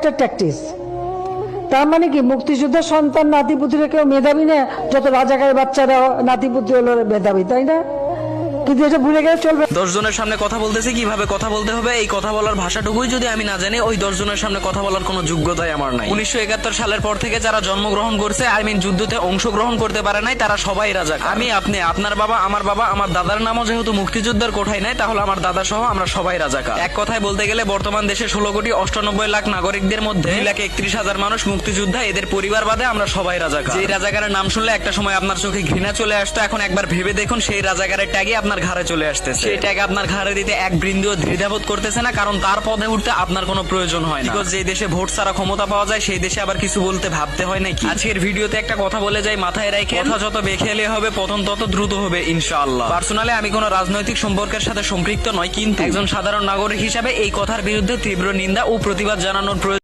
একটা ট্যাকটিস। তার মানে কি মুক্তিযোদ্ধার সন্তান নাতিপুতিরা কেউ মেধাবী না, যত রাজাকারের বাচ্চারা নাতিপুতি হলো মেধাবী, তাই না? কিন্তু এটা ভুলে গেলে চলবে। 10 জনের সামনে কথা বলতেছি, কিভাবে কথা বলতে হবে এই কথা বলার ভাষাটুকুই যদি আমি না জানি, ওই 10 জনের সামনে কথা বলার কোনো যোগ্যতাই আমার নাই। 1971 সালের পর থেকে যারা জন্মগ্রহণ করছে, যুদ্ধতে অংশগ্রহণ করতে পারে নাই, তারা সবাই রাজাকার। আমি, আপনি, আপনার বাবা, আমার দাদার নামও যেহেতু মুক্তিযোদ্ধার কোঠায় নাই, তাহলে আমার দাদা সহ আমরা সবাই রাজাকার। এক কথায় বলতে গেলে বর্তমান দেশে 16,98,00,000 নাগরিকদের মধ্যে 2,31,000 মানুষ মুক্তিযোদ্ধা, এদের পরিবার বাদে আমরা সবাই রাজাকার। যে রাজাকারের নাম শুনলে একটা সময় আপনার চোখে ঘৃণা চলে আসতো, এখন একবার ভেবে দেখুন সেই রাজাকারের ট্যাগে আপনার ঘাড়ে চলে আসতেছে। সেই ট্যাগ আপনার ঘাড়ে দিতে এক বিন্দুও দ্বিধাবোধ করতেছে না, কারণ তার পদে উঠতে আপনার কোনো প্রয়োজন হয় না। বিকজ যে দেশে ভোট ছাড়া ক্ষমতা পাওয়া যায়, সেই দেশে আবার কিছু বলতে ভাবতে হয় নাকি? আজকের ভিডিওতে একটা কথা বলে যাই, মাথায় রেখে কথা যত বেখেলে হবে, পতন তত দ্রুত হবে ইনশাআল্লাহ। পার্সোনালি আমি কোনো রাজনৈতিক সম্পর্কের সাথে সম্পৃক্ত নয়, কিন্তু একজন সাধারণ নাগরিক হিসাবে এই কথার বিরুদ্ধে তীব্র নিন্দা ও প্রতিবাদ জানানোর প্রয়োজন।